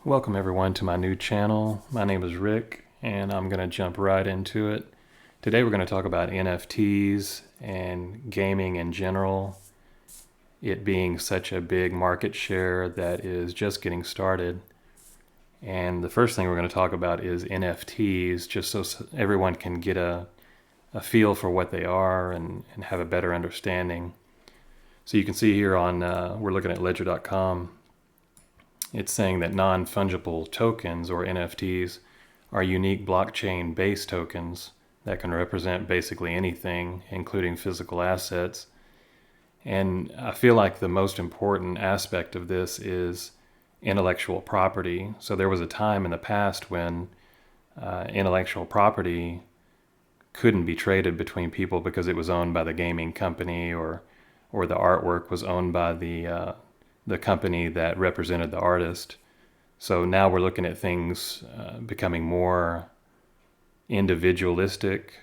Welcome everyone to my new channel. My name is Rick and I'm going to jump right into it. Today we're going to talk about NFTs and gaming in general, it being such a big market share that is just getting started. And the first thing we're going to talk about is NFTs, just so everyone can get a feel for what they are and have a better understanding. So you can see here on, we're looking at ledger.com. It's saying that non-fungible tokens, or NFTs, are unique blockchain-based tokens that can represent basically anything, including physical assets. And I feel like the most important aspect of this is intellectual property. So there was a time in the past when intellectual property couldn't be traded between people because it was owned by the gaming company, or the artwork was owned by the company that represented the artist. So now we're looking at things becoming more individualistic.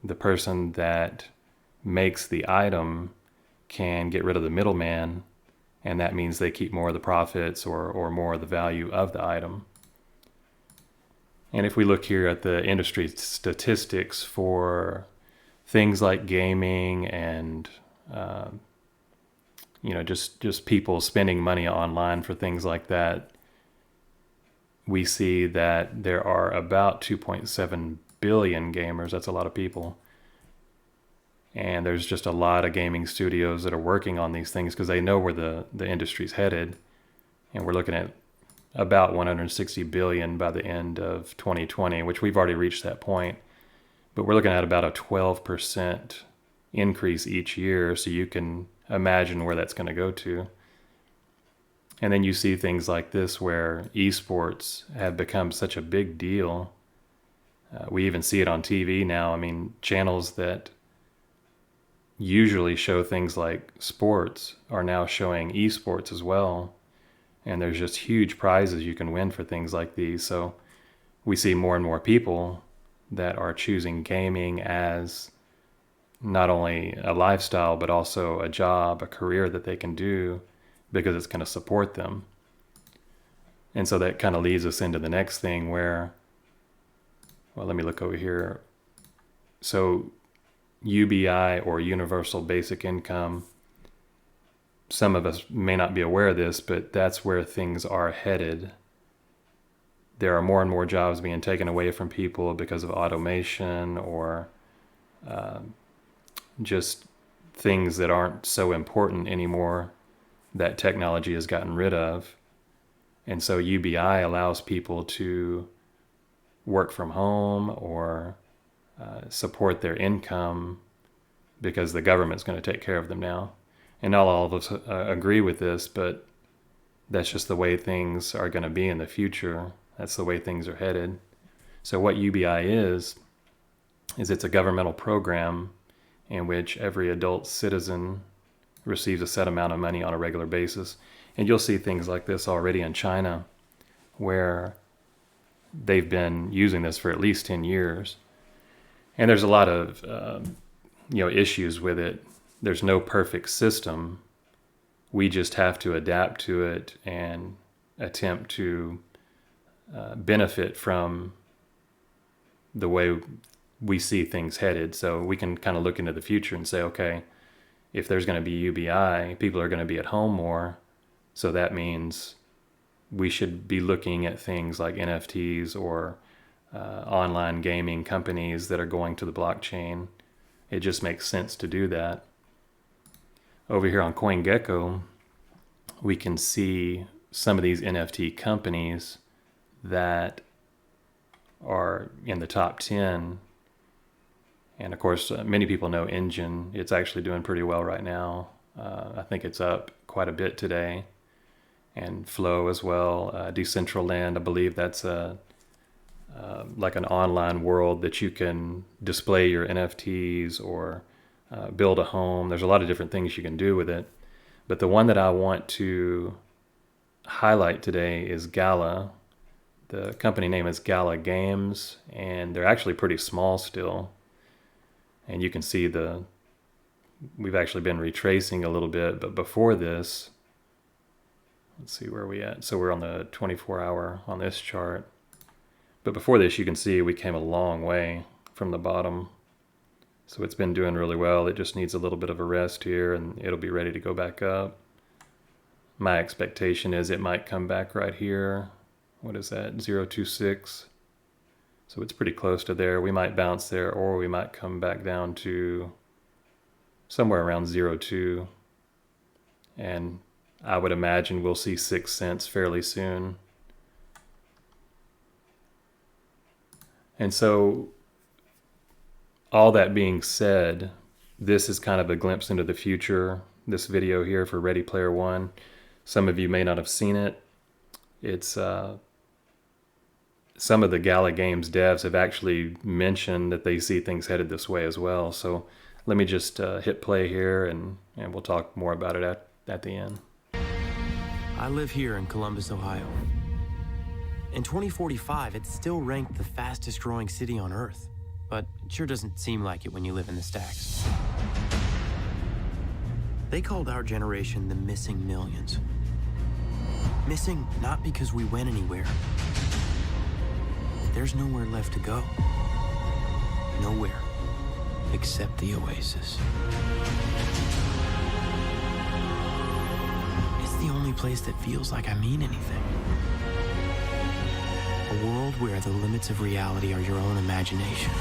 The person that makes the item can get rid of the middleman, and that means they keep more of the profits or more of the value of the item. And if we look here at the industry statistics for things like gaming and just people spending money online for things like that, we see that there are about 2.7 billion gamers. That's a lot of people. And there's just a lot of gaming studios that are working on these things because they know where the industry's headed. And we're looking at about 160 billion by the end of 2020, which we've already reached that point. But we're looking at about a 12% increase each year. So you can imagine where that's going to go to. And then you see things like this where esports have become such a big deal. We even see it on TV now. I mean, channels that usually show things like sports are now showing esports as well. And there's just huge prizes you can win for things like these. So we see more and more people that are choosing gaming as not only a lifestyle, but also a job, a career that they can do because it's going to support them. And so that kind of leads us into the next thing where, well, let me look over here. So UBI, or Universal Basic Income, some of us may not be aware of this, but that's where things are headed. There are more and more jobs being taken away from people because of automation or just things that aren't so important anymore that technology has gotten rid of. And so UBI allows people to work from home or support their income because the government's going to take care of them now. And not all of us agree with this, but that's just the way things are going to be in the future. That's the way things are headed. So what UBI is it's a governmental program in which every adult citizen receives a set amount of money on a regular basis. And you'll see things like this already in China, where they've been using this for at least 10 years. And there's a lot of issues with it. There's no perfect system. We just have to adapt to it and attempt to benefit from the way we see things headed. So we can kind of look into the future and say, okay, if there's going to be UBI, people are going to be at home more. So that means we should be looking at things like NFTs or online gaming companies that are going to the blockchain. It just makes sense to do that. Over here on CoinGecko, we can see some of these NFT companies that are in the top 10. And of course, many people know Engine. It's actually doing pretty well right now. I think it's up quite a bit today. And Flow as well. Decentraland, I believe that's like an online world that you can display your NFTs or build a home. There's a lot of different things you can do with it. But the one that I want to highlight today is Gala. The company name is Gala Games, and they're actually pretty small still. And you can see we've actually been retracing a little bit, but before this, Let's see where we at. So we're on the 24-hour on this chart. But before this, you can see we came a long way from the bottom. So it's been doing really well. It just needs a little bit of a rest here, and it'll be ready to go back up. My expectation is it might come back right here. What is that? 0.26. So it's pretty close to there. We might bounce there, or we might come back down to somewhere around 0.2. And I would imagine we'll see 6 cents fairly soon. And so, all that being said, this is kind of a glimpse into the future. This video here for Ready Player One. Some of you may not have seen it. It's some of the Gala Games devs have actually mentioned that they see things headed this way as well. So let me just hit play here, and we'll talk more about it at the end. I live here in Columbus, Ohio. In 2045, it's still ranked the fastest growing city on Earth, but it sure doesn't seem like it when you live in the stacks. They called our generation the missing millions. Missing not because we went anywhere. There's nowhere left to go. Nowhere except the oasis. It's the only place that feels like I mean anything. A world where the limits of reality are your own imagination.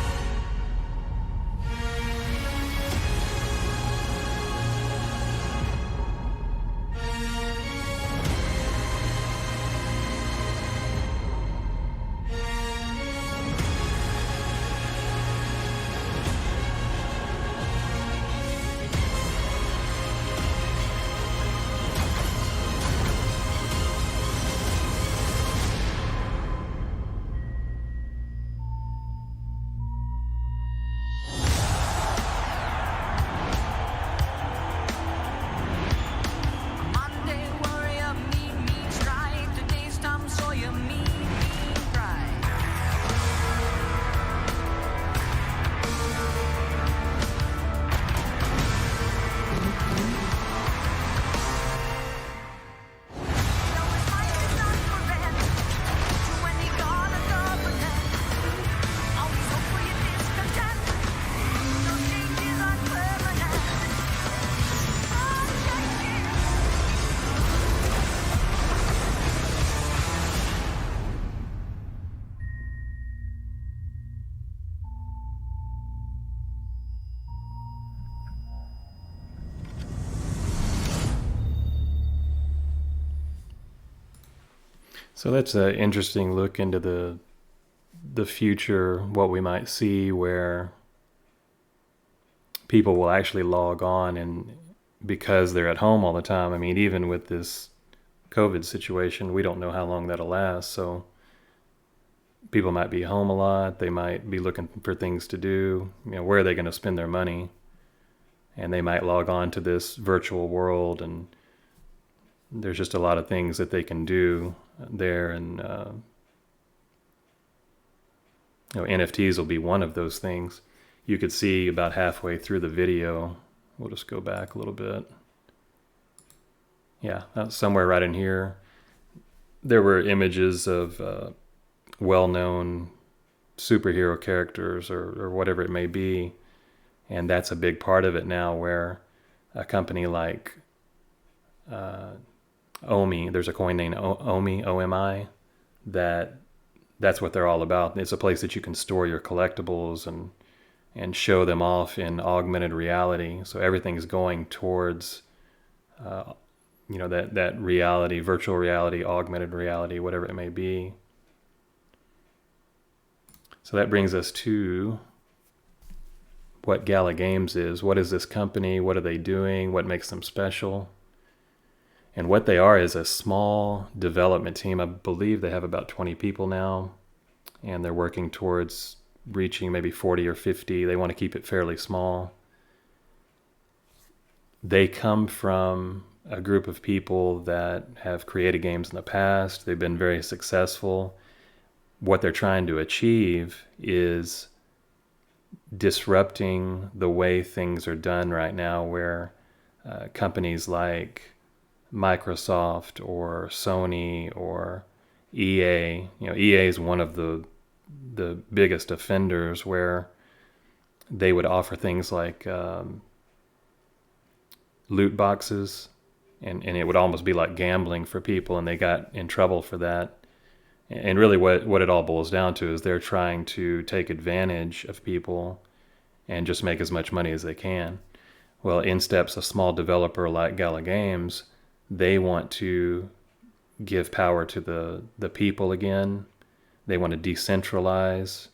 So that's an interesting look into the future, what we might see, where people will actually log on, and because they're at home all the time. I mean, even with this COVID situation, we don't know how long that'll last. So people might be home a lot. They might be looking for things to do. Where are they going to spend their money? And they might log on to this virtual world, and there's just a lot of things that they can do there. And NFTs will be one of those things. You could see about halfway through the video. We'll just go back a little bit. Yeah, somewhere right in here, there were images of well-known superhero characters or whatever it may be. And that's a big part of it now, where a company like OMI, there's a coin named OMI, OMI, that's what they're all about. It's a place that you can store your collectibles and show them off in augmented reality. So everything's going towards that reality, virtual reality, augmented reality, whatever it may be. So that brings us to what Gala Games is. What is this company? What are they doing? What makes them special? And what they are is a small development team. I believe they have about 20 people now, and they're working towards reaching maybe 40 or 50. They want to keep it fairly small. They come from a group of people that have created games in the past. They've been very successful. What they're trying to achieve is disrupting the way things are done right now, where companies like Microsoft or Sony or EA. EA is one of the biggest offenders, where they would offer things like loot boxes, and it would almost be like gambling for people, and they got in trouble for that. And really what it all boils down to is they're trying to take advantage of people and just make as much money as they can. Well, in steps a small developer like Gala Games. They want to give power to the people again. They want to decentralize,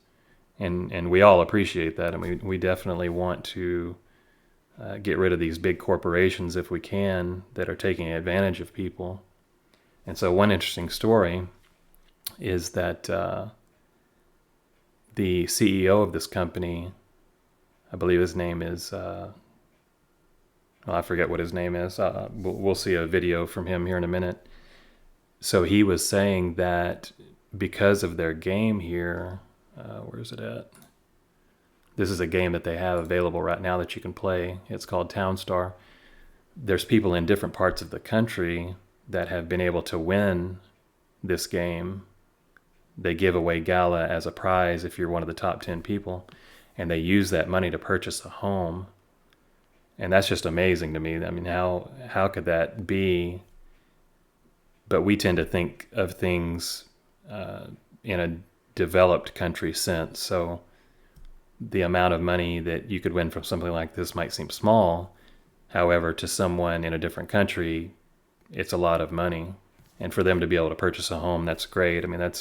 and we all appreciate that. I mean, we definitely want to get rid of these big corporations if we can, that are taking advantage of people. And so one interesting story is that the CEO of this company, I believe his name is, well, I forget what his name is. We'll see a video from him here in a minute. So he was saying that because of their game here, where is it at? This is a game that they have available right now that you can play. It's called Townstar. There's people in different parts of the country that have been able to win this game. They give away Gala as a prize if you're one of the top 10 people, and they use that money to purchase a home. And that's just amazing to me. I mean, how could that be? But we tend to think of things in a developed country sense. So the amount of money that you could win from something like this might seem small. However, to someone in a different country, it's a lot of money. And for them to be able to purchase a home, that's great. I mean,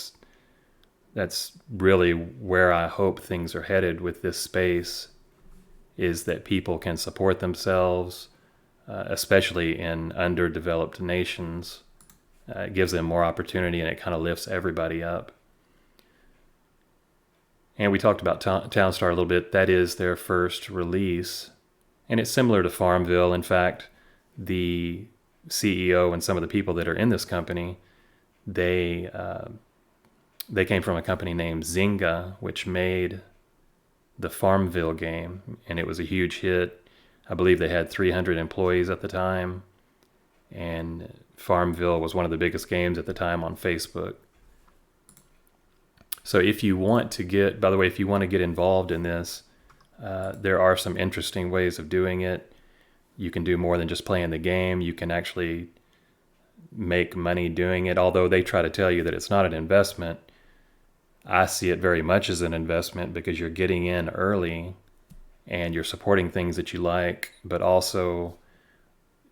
that's really where I hope things are headed with this space, is that people can support themselves, especially in underdeveloped nations. It gives them more opportunity, and it kind of lifts everybody up. And we talked about Townstar a little bit. That is their first release. And it's similar to Farmville. In fact, the CEO and some of the people that are in this company, they came from a company named Zynga, which made the Farmville game, and it was a huge hit. I believe they had 300 employees at the time, and Farmville was one of the biggest games at the time on Facebook. So if you want to get involved in this, there are some interesting ways of doing it. You can do more than just playing the game. You can actually make money doing it. Although they try to tell you that it's not an investment, I see it very much as an investment, because you're getting in early and you're supporting things that you like, but also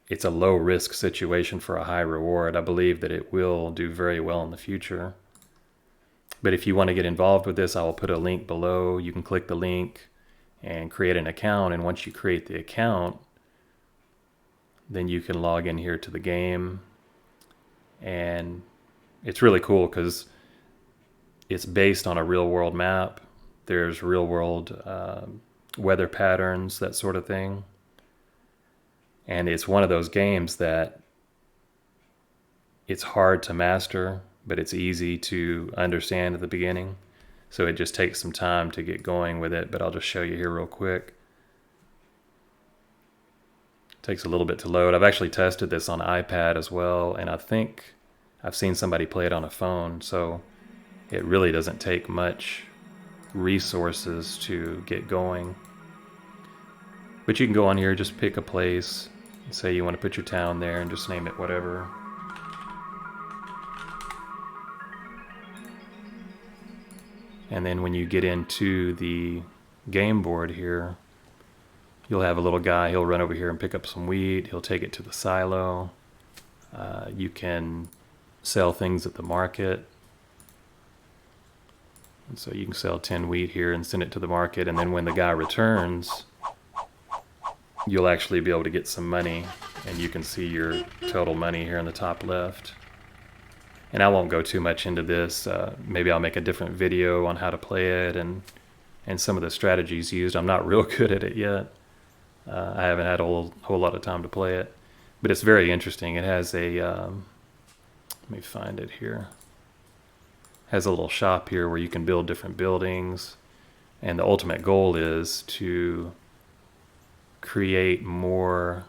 it's a low risk situation for a high reward. I believe that it will do very well in the future. But if you want to get involved with this, I will put a link below. You can click the link and create an account. And once you create the account, then you can log in here to the game. And it's really cool because it's based on a real world map. There's real world weather patterns, that sort of thing. And it's one of those games that it's hard to master, but it's easy to understand at the beginning. So it just takes some time to get going with it, but I'll just show you here real quick. It takes a little bit to load. I've actually tested this on iPad as well, and I think I've seen somebody play it on a phone, so it really doesn't take much resources to get going. But you can go on here, just pick a place, say you want to put your town there, and just name it whatever. And then when you get into the game board here, you'll have a little guy. He'll run over here and pick up some wheat. He'll take it to the silo. You can sell things at the market. And so you can sell 10 wheat here and send it to the market. And then when the guy returns, you'll actually be able to get some money. And you can see your total money here in the top left. And I won't go too much into this. Maybe I'll make a different video on how to play it and some of the strategies used. I'm not real good at it yet. I haven't had a whole lot of time to play it. But it's very interesting. It has a, let me find it here. It has a little shop here where you can build different buildings. And the ultimate goal is to create more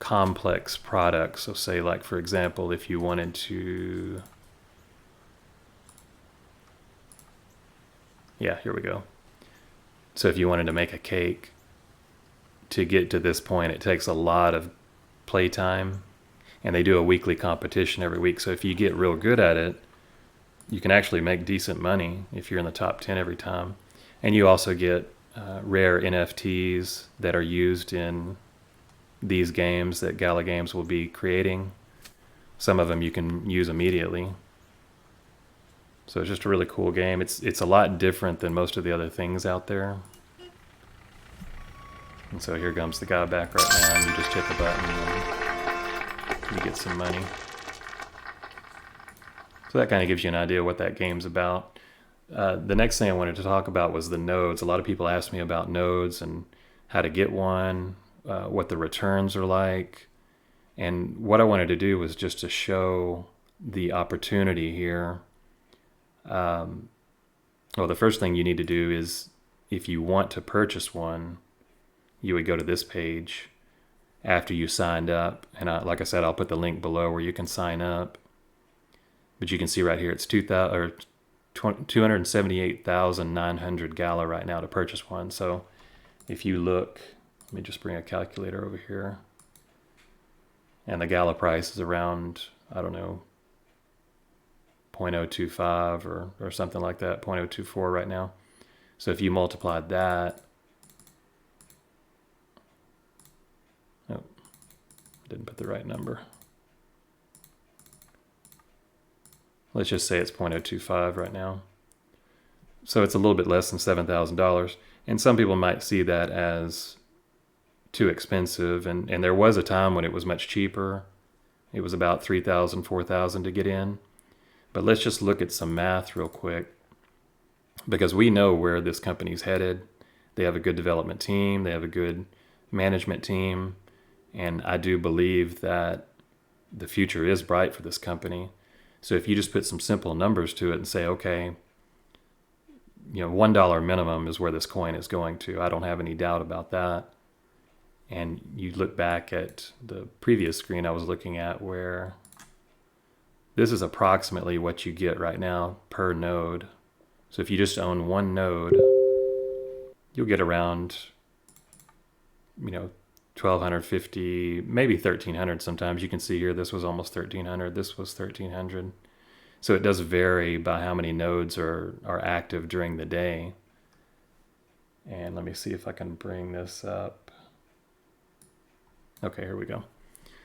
complex products. So say, like, for example, if you wanted to, yeah, here we go. So if you wanted to make a cake, to get to this point, it takes a lot of playtime, and they do a weekly competition every week. So if you get real good at it, you can actually make decent money if you're in the top 10 every time. And you also get rare NFTs that are used in these games that Gala Games will be creating. Some of them you can use immediately. So it's just a really cool game. It's a lot different than most of the other things out there. And so here comes the guy back right now, and you just hit the button and you get some money. So that kind of gives you an idea what that game's about. The next thing I wanted to talk about was the nodes. A lot of people ask me about nodes and how to get one, what the returns are like. And what I wanted to do was just to show the opportunity here. Well, the first thing you need to do is, if you want to purchase one, you would go to this page after you signed up. And like I said, I'll put the link below where you can sign up. But you can see right here, it's 278,900 Gala right now to purchase one. So if you look, let me just bring a calculator over here. And the Gala price is around, I don't know, 0.025 or something like that, 0.024 right now. So if you multiplied that, oh, didn't put the right number. Let's just say it's 0.025 right now. So it's a little bit less than $7,000. And some people might see that as too expensive. And there was a time when it was much cheaper. It was about $3,000, $4,000 to get in. But let's just look at some math real quick, because we know where this company's headed. They have a good development team. They have a good management team. And I do believe that the future is bright for this company. So if you just put some simple numbers to it and say, okay, $1 minimum is where this coin is going to. I don't have any doubt about that. And you look back at the previous screen I was looking at, where this is approximately what you get right now per node. So if you just own one node, you'll get around, 1,250, maybe 1,300 sometimes. You can see here, this was almost 1,300. This was 1,300. So it does vary by how many nodes are active during the day. And let me see if I can bring this up. Okay, here we go.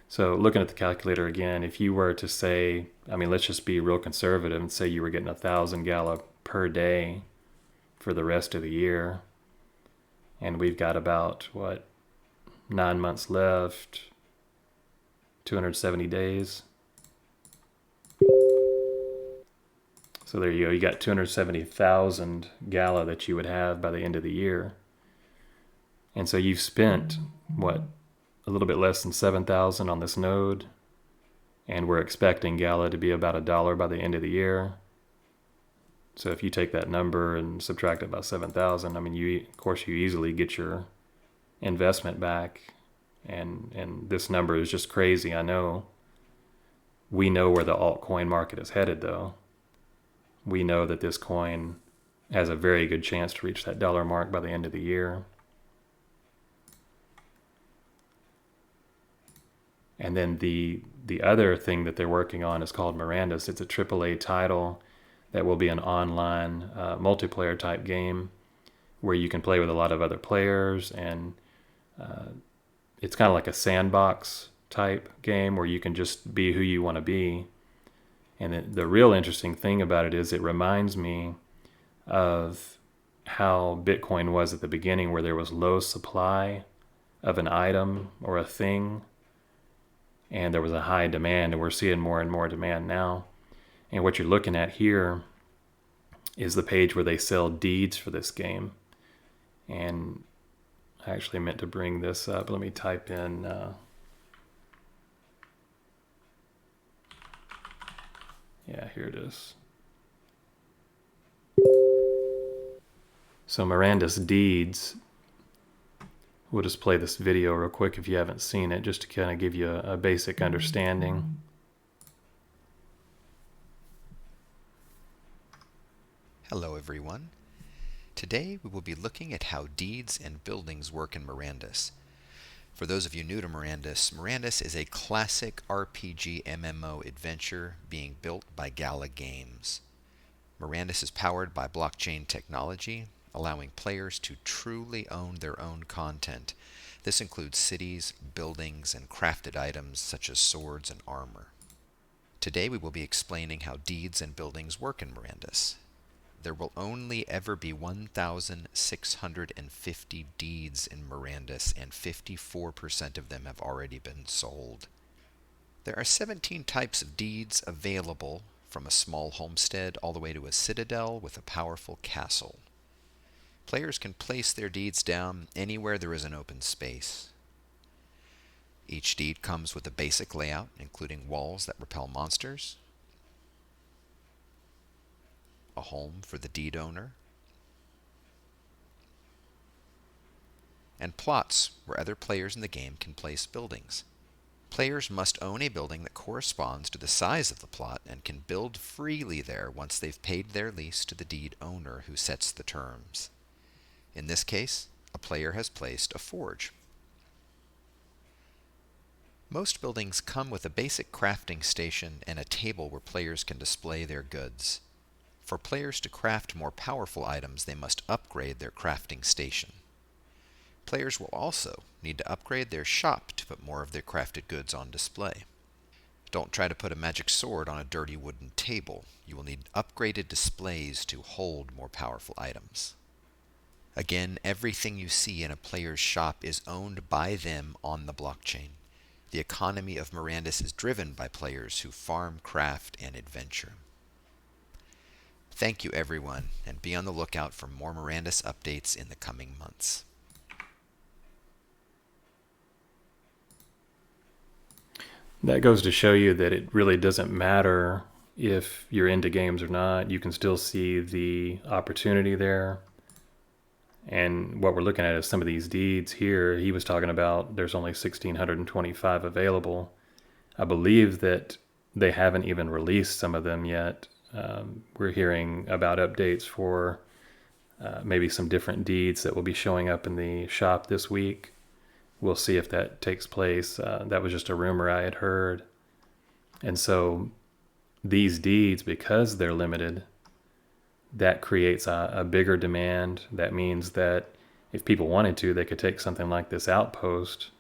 So looking at the calculator again, if you were to say, let's just be real conservative and say you were getting 1,000 Gala per day for the rest of the year. And we've got about, 9 months left, 270 days. So there you go. You got 270,000 Gala that you would have by the end of the year. And so you've spent, a little bit less than 7,000 on this node. And we're expecting Gala to be about $1 by the end of the year. So if you take that number and subtract it by 7,000, of course you easily get your investment back. And this number is just crazy, I know. We know where the altcoin market is headed, though. We know that this coin has a very good chance to reach that dollar mark by the end of the year. And then the other thing that they're working on is called Miranda's. It's a AAA title that will be an online multiplayer type game where you can play with a lot of other players, and it's kind of like a sandbox type game where you can just be who you want to be. And the real interesting thing about it is it reminds me of how Bitcoin was at the beginning, where there was low supply of an item or a thing, and there was a high demand, and we're seeing more and more demand now. And what you're looking at here is the page where they sell deeds for this game. And I actually meant to bring this up. Let me type in... yeah, here it is. So Miranda's deeds We'll just play this video real quick if you haven't seen it, just to kind of give you a basic understanding. Hello everyone. Today we will be looking at how deeds and buildings work in Mirandus. For those of you new to Mirandus, Mirandus is a classic RPG MMO adventure being built by Gala Games. Mirandus is powered by blockchain technology, allowing players to truly own their own content. This includes cities, buildings, and crafted items such as swords and armor. Today we will be explaining how deeds and buildings work in Mirandus. There will only ever be 1,650 deeds in Mirandus, and 54% of them have already been sold. There are 17 types of deeds available, from a small homestead all the way to a citadel with a powerful castle. Players can place their deeds down anywhere there is an open space. Each deed comes with a basic layout, including walls that repel monsters, a home for the deed owner, and plots where other players in the game can place buildings. Players must own a building that corresponds to the size of the plot and can build freely there once they've paid their lease to the deed owner, who sets the terms. In this case, a player has placed a forge. Most buildings come with a basic crafting station and a table where players can display their goods. For players to craft more powerful items, they must upgrade their crafting station. Players will also need to upgrade their shop to put more of their crafted goods on display. Don't try to put a magic sword on a dirty wooden table. You will need upgraded displays to hold more powerful items. Again, everything you see in a player's shop is owned by them on the blockchain. The economy of Mirandus is driven by players who farm, craft, and adventure. Thank you everyone, and be on the lookout for more Mirandus updates in the coming months. That goes to show you that it really doesn't matter if you're into games or not. You can still see the opportunity there. And what we're looking at is some of these deeds here. He was talking about there's only 1,625 available. I believe that they haven't even released some of them yet. We're hearing about updates for maybe some different deeds that will be showing up in the shop this week. We'll see if that takes place. That was just a rumor I had heard. And so these deeds, because they're limited, that creates a bigger demand. That means that if people wanted to, they could take something like this outpost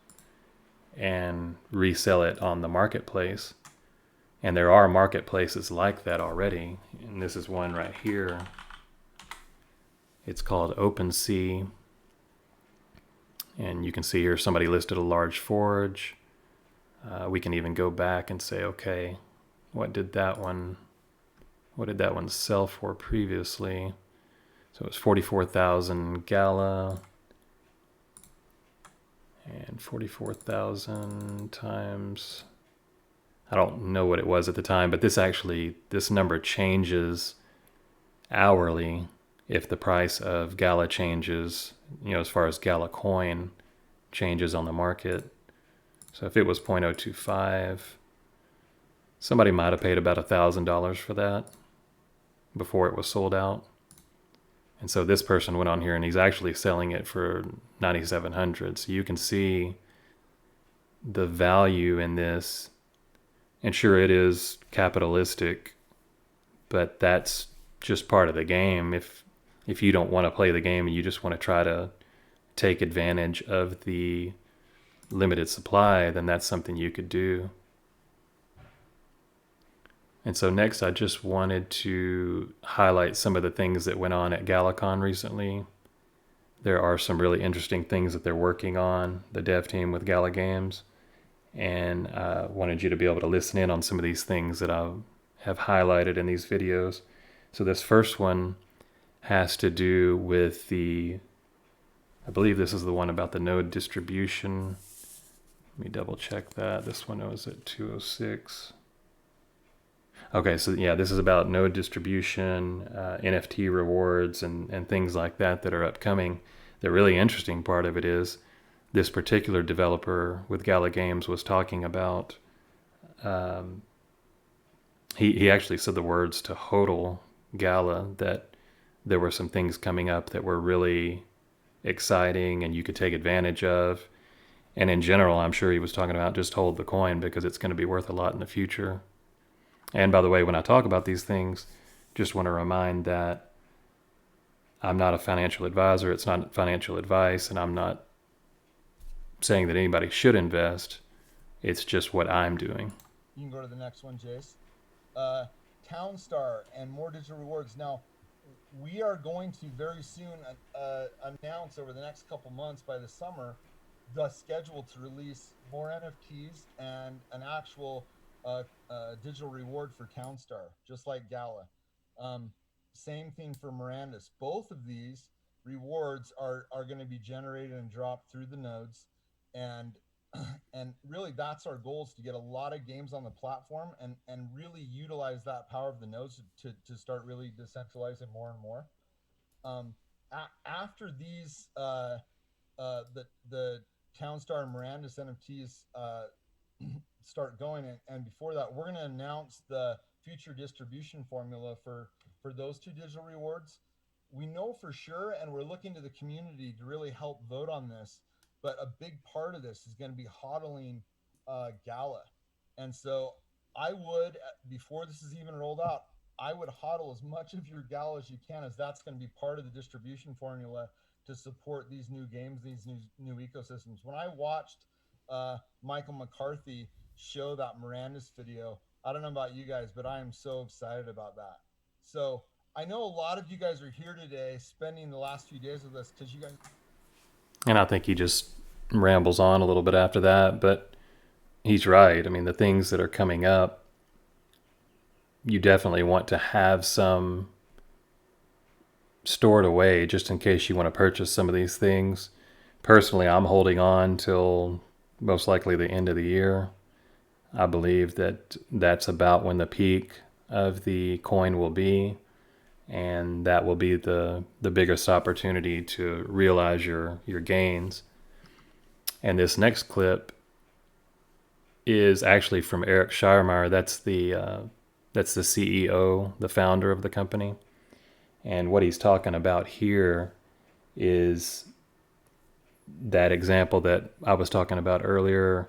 and resell it on the marketplace. And there are marketplaces like that already. And this is one right here. It's called OpenSea. And you can see here somebody listed a large forge. We can even go back and say, okay, what did that one sell for previously? So it was 44,000 Gala, and 44,000 times, I don't know what it was at the time, but this number changes hourly if the price of Gala changes, as far as Gala coin changes on the market. So if it was 0.025, somebody might have paid about $1,000 for that before it was sold out. And so this person went on here and he's actually selling it for 9,700. So you can see the value in this. And sure, it is capitalistic, but that's just part of the game. If you don't want to play the game and you just want to try to take advantage of the limited supply, then that's something you could do. And so next, I just wanted to highlight some of the things that went on at GalaCon recently. There are some really interesting things that they're working on, the dev team with Gala Games. And I wanted you to be able to listen in on some of these things that I have highlighted in these videos. So this first one has to do with I believe this is the one about the node distribution. Let me double check that. This one was at 206. Okay, so yeah, this is about node distribution, NFT rewards, and things like that are upcoming. The really interesting part of it is this particular developer with Gala Games was talking about. Um, he actually said the words to HODL Gala, that there were some things coming up that were really exciting and you could take advantage of. And in general, I'm sure he was talking about just hold the coin because it's going to be worth a lot in the future. And by the way, when I talk about these things, just want to remind that I'm not a financial advisor. It's not financial advice, and I'm not saying that anybody should invest. It's just what I'm doing. You can go to the next one, Jace. Townstar and more digital rewards. Now, we are going to very soon announce over the next couple months by the summer the schedule to release more NFTs and an actual digital reward for Townstar, just like Gala. Same thing for Mirandus. Both of these rewards are going to be generated and dropped through the nodes, and and really that's our goal, is to get a lot of games on the platform and really utilize that power of the nodes to start really decentralizing more and more. After these the Townstar and Mirandus NFTs start going, and before that, we're going to announce the future distribution formula for those two digital rewards. We know for sure, and we're looking to the community to really help vote on this, but a big part of this is going to be hodling Gala. And so I would, before this is even rolled out, I would hodl as much of your Gala as you can, as that's going to be part of the distribution formula to support these new games, these new ecosystems. When I watched Michael McCarthy show that Mirandus video, I don't know about you guys, but I am so excited about that. So I know a lot of you guys are here today spending the last few days with us because you guys... And I think he just rambles on a little bit after that, but he's right. I mean, the things that are coming up, you definitely want to have some stored away just in case you want to purchase some of these things. Personally, I'm holding on till most likely the end of the year. I believe that that's about when the peak of the coin will be, and that will be the biggest opportunity to realize your gains. And this next clip is actually from Eric Schiermeyer. That's the CEO, the founder of the company. And what he's talking about here is that example that I was talking about earlier,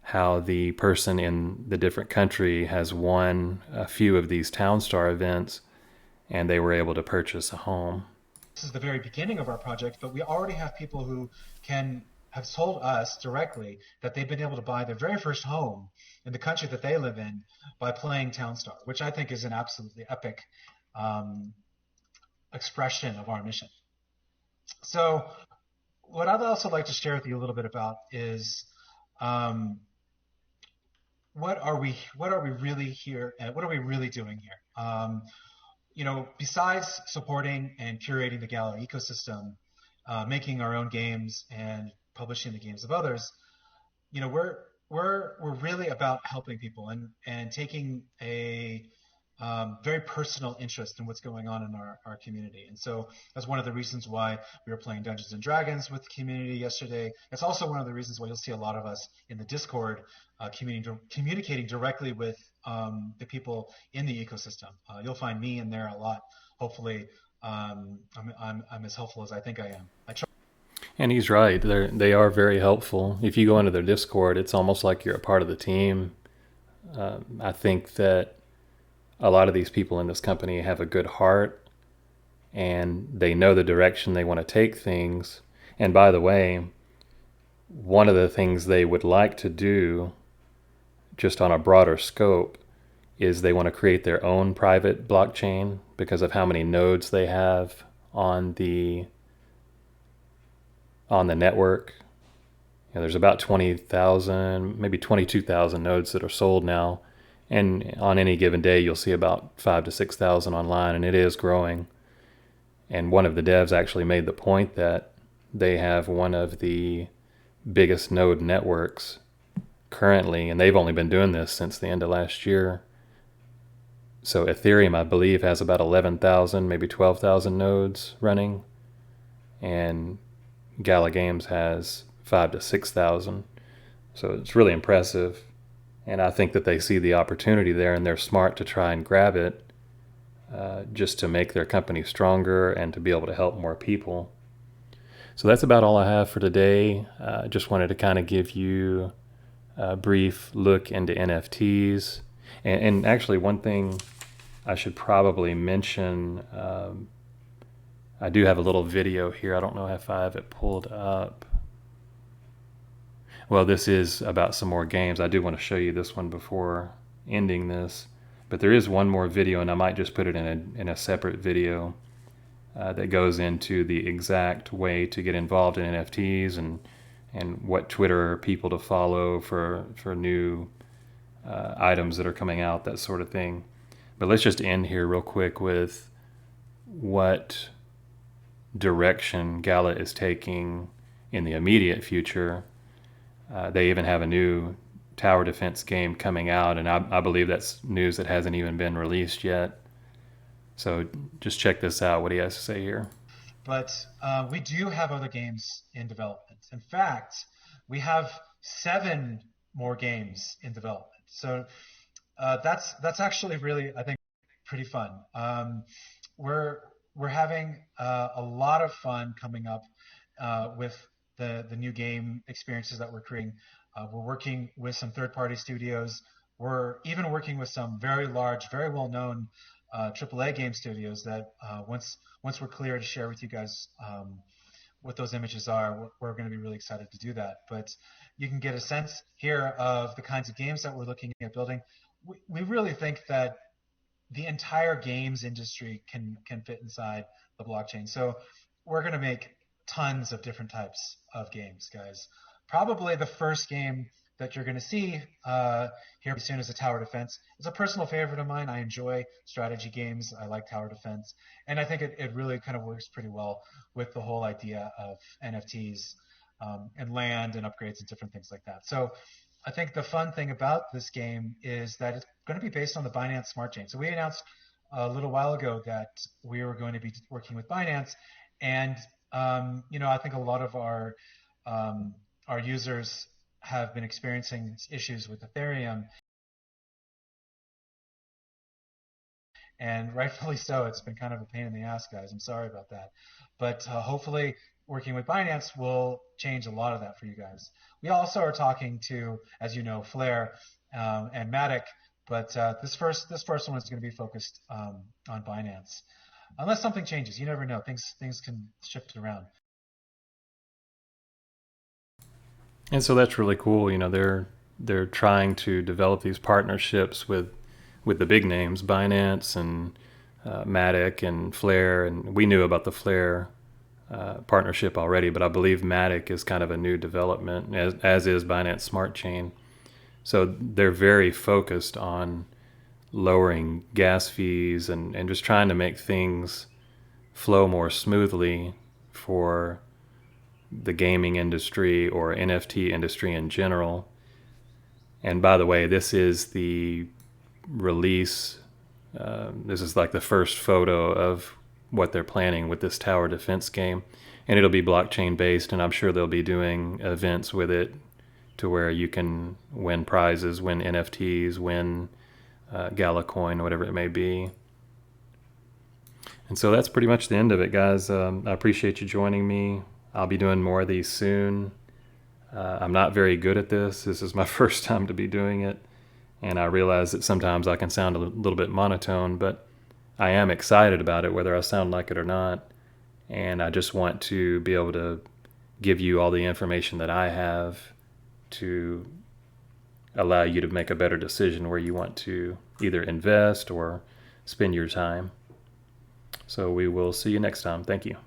how the person in the different country has won a few of these Townstar events and they were able to purchase a home. This is the very beginning of our project, but we already have people who have told us directly that they've been able to buy their very first home in the country that they live in by playing Townstar, which I think is an absolutely epic expression of our mission. So what I'd also like to share with you a little bit about is what are we really here, and what are we really doing here? Besides supporting and curating the Gala ecosystem, making our own games and publishing the games of others, we're really about helping people and taking a very personal interest in what's going on in our community. And so that's one of the reasons why we were playing Dungeons and Dragons with the community yesterday. It's also one of the reasons why you'll see a lot of us in the Discord communicating directly with the people in the ecosystem. You'll find me in there a lot. Hopefully, I'm as helpful as I think I am. And he's right. They are very helpful. If you go into their Discord, it's almost like you're a part of the team. I think that a lot of these people in this company have a good heart and they know the direction they want to take things. And by the way, one of the things they would like to do, just on a broader scope, is they want to create their own private blockchain because of how many nodes they have on the network. There's about 20,000, maybe 22,000 nodes that are sold now. And on any given day, you'll see about 5,000 to 6,000 online, and it is growing. And one of the devs actually made the point that they have one of the biggest node networks currently, and they've only been doing this since the end of last year. So Ethereum, I believe, has about 11,000, maybe 12,000 nodes running, and Gala Games has 5 to 6,000. So it's really impressive. And I think that they see the opportunity there, and they're smart to try and grab it, just to make their company stronger and to be able to help more people. So that's about all I have for today. I just wanted to kind of give you a brief look into NFTs. And actually, one thing I should probably mention, I do have a little video here. I don't know if I have it pulled up. Well, this is about some more games. I do want to show you this one before ending this. But there is one more video, and I might just put it in a separate video that goes into the exact way to get involved in NFTs and what Twitter people to follow for new items that are coming out, that sort of thing. But let's just end here real quick with what direction Gala is taking in the immediate future. They even have a new tower defense game coming out, and I believe that's news that hasn't even been released yet. So just check this out, what he has to say here. But we do have other games in development. In fact, we have 7 more games in development. So that's actually really, I think, pretty fun. We're having a lot of fun coming up with the new game experiences that we're creating. We're working with some third-party studios. We're even working with some very large, very well-known AAA game studios that once we're clear to share with you guys what those images are, we're going to be really excited to do that. But you can get a sense here of the kinds of games that we're looking at building. We really think that the entire games industry can fit inside the blockchain. So we're going to make tons of different types of games, guys. Probably the first game that you're going to see here soon is a tower defense. It's a personal favorite of mine. I enjoy strategy games. I like tower defense. And I think it really kind of works pretty well with the whole idea of NFTs and land and upgrades and different things like that. So I think the fun thing about this game is that it's going to be based on the Binance Smart Chain. So we announced a little while ago that we were going to be working with Binance. And, I think a lot of our users have been experiencing issues with Ethereum, and rightfully so. It's been kind of a pain in the ass, guys. I'm sorry about that. But hopefully working with Binance will change a lot of that for you guys. We also are talking to, as you know, Flare and Matic, but this first one is going to be focused on Binance. Unless something changes, you never know. Things can shift around. And so that's really cool. They're trying to develop these partnerships with the big names, Binance and Matic and Flare. And we knew about the Flare partnership already, but I believe Matic is kind of a new development, as is Binance Smart Chain. So they're very focused on lowering gas fees and just trying to make things flow more smoothly for the gaming industry or NFT industry in general. And by the way, this is the release. This is like the first photo of what they're planning with this tower defense game. And it'll be blockchain based, and I'm sure they'll be doing events with it to where you can win prizes, win NFTs, win Gala coin, whatever it may be. And so that's pretty much the end of it, guys. I appreciate you joining me. I'll be doing more of these soon. I'm not very good at this. This is my first time to be doing it. And I realize that sometimes I can sound a little bit monotone, but I am excited about it, whether I sound like it or not. And I just want to be able to give you all the information that I have to allow you to make a better decision where you want to either invest or spend your time. So we will see you next time. Thank you.